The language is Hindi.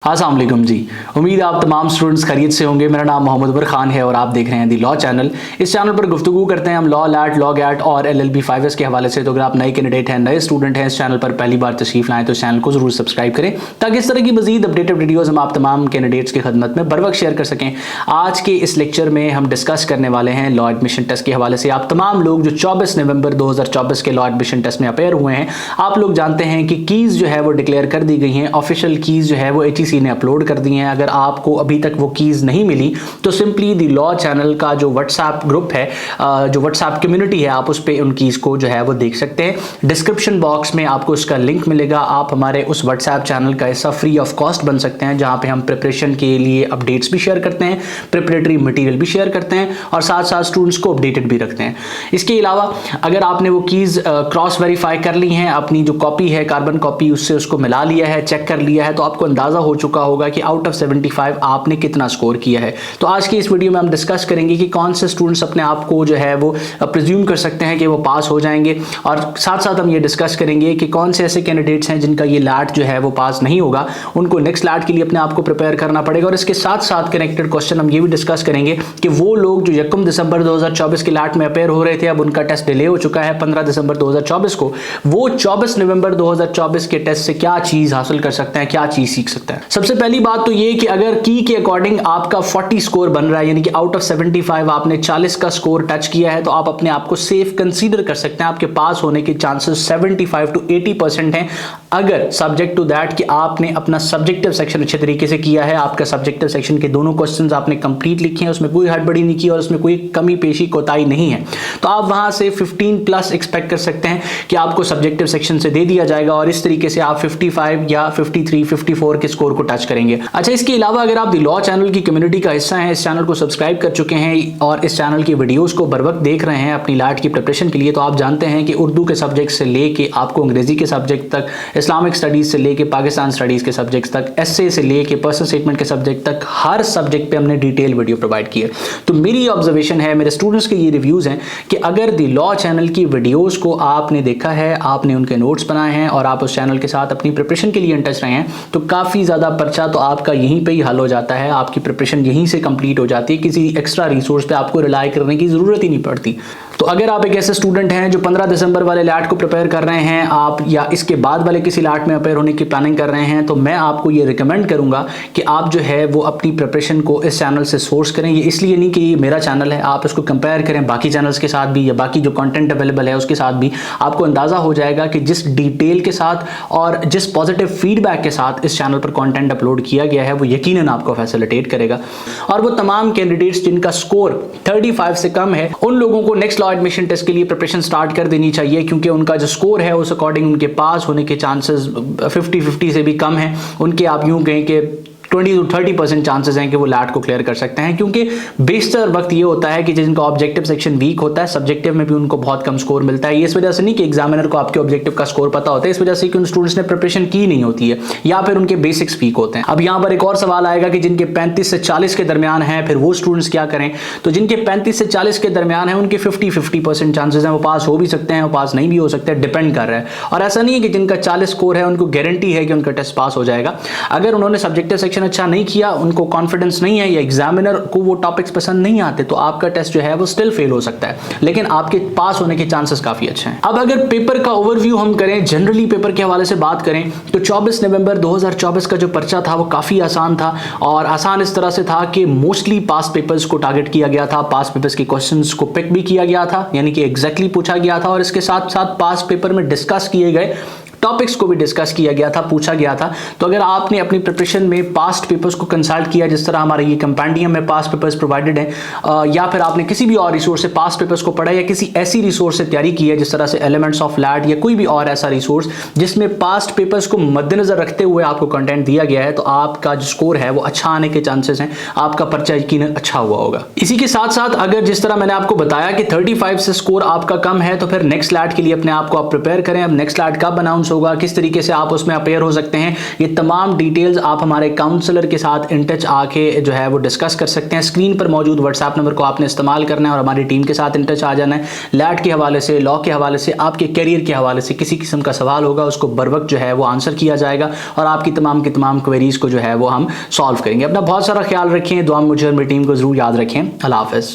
अस्सलाम वालेकुम जी। उम्मीद है आप तमाम स्टूडेंट्स खैरियत से होंगे। मेरा नाम मोहम्मद उमर खान है और आप देख रहे हैं दी लॉ चैनल। इस चैनल पर गुफ्तगू करते हैं हम लॉ लैट, लॉ गैट और LLB 5S के हवाले से। तो अगर आप नए कैंडिडेट हैं, नए स्टूडेंट हैं, इस चैनल पर पहली बार तशरीफ लाएं तो इस चैनल को जरूर सब्सक्राइब करें ताकि इस तरह की मजीद अपडेटेड वीडियोज़ हम आप तमाम कैंडिडेट्स की खदमत में बर वक्त शेयर कर सकें। आज के इस लेक्चर में हम डिस्कस करने वाले हैं लॉ एडमिशन टेस्ट के हवाले से। आप तमाम लोग जो 24 नवंबर 2024 के लॉ एडमिशन टेस्ट में अपेयर हुए हैं, आप लोग जानते हैं कि कीज़ जो है वो डिक्लेयर कर दी गई हैं। ऑफिशियल कीज़ जो है वो HEC ने अपलोड कर दी हैं। अगर आपको अभी तक वो कीज़ नहीं मिली तो सिंपली दी लॉ चैनल का जो व्हाट्सएप ग्रुप है, जो व्हाट्सएप कम्युनिटी है, आप उस पर उन कीज़ को जो है वो देख सकते हैं। डिस्क्रिप्शन बॉक्स में आपको उसका लिंक मिलेगा। आप हमारे उस व्हाट्सएप चैनल का हिस्सा फ्री ऑफ कॉस्ट बन सकते हैं, जहां पे हम प्रिपरेशन के लिए अपडेट्स भी शेयर करते हैं, प्रिपरेटरी मटेरियल भी शेयर करते हैं और साथ साथ स्टूडेंट्स को अपडेटेड भी रखते हैं। इसके अलावा अगर आपने वो कीज़ क्रॉस वेरीफाई कर ली हैं, अपनी जो कॉपी है कार्बन कॉपी, उससे उसको मिला लिया है, चेक कर लिया है, तो आपको अंदाज़ा हो चुका होगा कि आउट ऑफ 75 आपने कितना स्कोर किया है। तो आज की इस वीडियो में हम डिस्कस करेंगे कि कौन से स्टूडेंट्स अपने आप को जो है वो प्रिज्यूम कर सकते हैं कि वो पास हो जाएंगे, और साथ साथ हम ये डिस्कस करेंगे कि कौन से ऐसे कैंडिडेट्स हैं जिनका ये लैट जो है वो पास नहीं होगा, उनको नेक्स्ट लैट के लिए अपने आप को प्रिपेयर करना पड़ेगा। और इसके साथ साथ कनेक्टेड क्वेश्चन हम ये भी डिस्कस करेंगे कि वो लोग जो 1 दिसंबर 2024 के लैट में अपेयर हो रहे थे, अब उनका टेस्ट डिले हो चुका है 15 दिसंबर 2024 को, वो 24 नवंबर 2024 के टेस्ट से क्या चीज हासिल कर सकते हैं, क्या चीज सीख सकते हैं। सबसे पहली बात तो ये कि अगर की के अकॉर्डिंग आपका 40 स्कोर बन रहा है, यानी कि आउट ऑफ 75 आपने 40 का स्कोर टच किया है, तो आप अपने आप को सेफ कंसीडर कर सकते हैं। आपके पास होने के चांसेस 75 to 80% हैं, अगर सब्जेक्ट टू दैट कि आपने अपना सब्जेक्टिव सेक्शन अच्छे तरीके से किया है, आपका सब्जेक्टिव सेक्शन के दोनों क्वेश्चंस आपने कंप्लीट लिखे हैं, उसमें कोई हड़बड़ी नहीं की और उसमें कोई कमी पेशी कोताही नहीं है, तो आप वहां से 15 प्लस एक्सपेक्ट कर सकते हैं कि आपको सब्जेक्टिव सेक्शन से दे दिया जाएगा और इस तरीके से आप 55 या 53, 54 के स्कोर को टच करेंगे। अच्छा, इसके अलावा अगर आप दी लॉ चैनल की कम्युनिटी का हिस्सा हैं, इस चैनल को सब्सक्राइब कर चुके हैं और इस चैनल की वीडियोस को बर वक्त देख रहे हैं अपनी लैट की प्रिपरेशन के लिए, तो आप जानते हैं कि उर्दू के सब्जेक्ट से लेके आपको अंग्रेजी के सब्जेक्ट तक, इस्लामिक स्टडीज से लेके पाकिस्तान स्टडीज के सब्जेक्ट तक, एसए से लेके पर्सनल स्टेटमेंट के सब्जेक्ट तक, हर सब्जेक्ट पे हमने डिटेल वीडियो प्रोवाइड की है। तो मेरी ऑब्जर्वेशन है, मेरे स्टूडेंट्स के ये रिव्यूज हैं कि अगर दी लॉ चैनल की वीडियोस को आपने देखा है, आपने उनके नोट्स बनाए हैं और आप उस चैनल के साथ अपनी प्रिपरेशन के लिए इन टच रहे हैं, तो काफी ज्यादा पर्चा तो आपका यहीं पे ही हल हो जाता है, आपकी प्रिपरेशन यहीं से कंप्लीट हो जाती है, किसी एक्स्ट्रा रिसोर्स पे आपको रिलाई करने की जरूरत ही नहीं पड़ती। तो अगर आप एक ऐसे स्टूडेंट हैं जो 15 दिसंबर वाले लैट को प्रिपेयर कर रहे हैं आप, या इसके बाद वाले किसी लैट में अपेयर होने की प्लानिंग कर रहे हैं, तो मैं आपको ये रिकमेंड करूंगा कि आप जो है वो अपनी प्रिपरेशन को इस चैनल से सोर्स करें। ये इसलिए नहीं कि ये मेरा चैनल है, आप इसको कंपेयर करें बाकी चैनल्स के साथ भी या बाकी जो कंटेंट अवेलेबल है उसके साथ भी। आपको अंदाजा हो जाएगा कि जिस डिटेल के साथ और जिस पॉजिटिव फीडबैक के साथ इस चैनल पर कंटेंट अपलोड किया गया है, वो यकीनन आपको फैसिलिटेट करेगा। और वो तमाम कैंडिडेट्स जिनका स्कोर 35 से कम है, उन लोगों को नेक्स्ट एडमिशन टेस्ट के लिए प्रिपरेशन स्टार्ट कर देनी चाहिए, क्योंकि उनका जो स्कोर है उस अकॉर्डिंग उनके पास होने के चांसेस 50-50 से भी कम है। उनके आप यूं कहें कि 20 to 30% चांसेस हैं कि वो लैट को क्लियर कर सकते हैं, क्योंकि बेशतर वक्त ये होता है कि जिनका ऑब्जेक्टिव सेक्शन वीक होता है, सब्जेक्टिव में भी उनको बहुत कम स्कोर मिलता है। ये इस वजह से नहीं कि एग्जामिनर को आपके ऑब्जेक्टिव का स्कोर पता होता है, इस वजह से कि उन स्टूडेंट्स ने प्रिपरेशन की नहीं होती है या फिर उनके बेसिक्स वीक होते हैं। अब यहाँ पर एक और सवाल आएगा कि जिनके 35 से 40 के दरमियान है, फिर वो स्टूडेंट्स क्या करें। तो जिनके 35 से 40 के दरमियान है, उनके 50-50% चांसेस हैं, वो पास हो भी सकते हैं, वो पास नहीं भी हो सकते हैं, डिपेंड कर रहा है। और ऐसा नहीं है कि जिनका 40 स्कोर है उनको गारंटी है कि उनका टेस्ट पास हो जाएगा। अगर उन्होंने सब्जेक्टिव सेक्शन अच्छा नहीं किया, उनको कॉन्फिडेंस नहीं है या एग्जामिनर को वो टॉपिक्स पसंद नहीं आते, तो आपका टेस्ट जो है वो स्टिल फेल हो सकता है, लेकिन आपके पास होने के चांसेस काफी अच्छे हैं। अब अगर पेपर का ओवरव्यू हम करें, जनरली पेपर के हवाले से बात करें, तो 24 नवंबर 2024 का जो पर्चा था वो काफी आसान था, और आसान इस तरह से था कि मोस्टली पास पेपर्स को टारगेट किया गया था, पास पेपर्स के क्वेश्चंस को पिक भी किया गया था, यानी कि एग्जैक्टली पूछा गया था, और इसके साथ साथ पास पेपर में डिस्कस किए गए टॉपिक्स को भी डिस्कस किया गया था, पूछा गया था। तो अगर आपने अपनी प्रिपरेशन में पास्ट पेपर्स को कंसल्ट किया, जिस तरह हमारे ये कंपेंडियम में पास्ट पेपर्स प्रोवाइडेड हैं, या फिर आपने किसी भी और रिसोर्स से पास्ट पेपर्स को पढ़ा या किसी ऐसी रिसोर्स से तैयारी की है जिस तरह से एलिमेंट्स ऑफ लैट या कोई भी और ऐसा रिसोर्स जिसमें पास्ट पेपर्स को मद्देनजर रखते हुए आपको कंटेंट दिया गया है, तो आपका जो स्कोर है वो अच्छा आने के चांसेस हैं, आपका पर्चा यकीनन अच्छा हुआ होगा। इसी के साथ साथ अगर जिस तरह मैंने आपको बताया कि 35 से स्कोर आपका कम है, तो फिर नेक्स्ट लैट के लिए अपने आप को आप प्रिपेयर करें। अब नेक्स्ट लैट कब अनाउंस रिस्पॉन्स होगा, किस तरीके से आप उसमें अपेयर हो सकते हैं, ये तमाम डिटेल्स आप हमारे काउंसलर के साथ इन टच आके जो है वो डिस्कस कर सकते हैं। स्क्रीन पर मौजूद व्हाट्सएप नंबर को आपने इस्तेमाल करना है और हमारी टीम के साथ इन टच आ जाना है। लैट के हवाले से, लॉ के हवाले से, आपके करियर के हवाले से किसी किस्म का सवाल होगा उसको बर वक्त जो है वो आंसर किया जाएगा और आपकी तमाम की तमाम क्वेरीज को जो है वो हम सॉल्व करेंगे। अपना बहुत सारा ख्याल रखें, दुआ में मुझे और मेरी टीम को जरूर याद रखें। अल्लाह हाफ़िज़।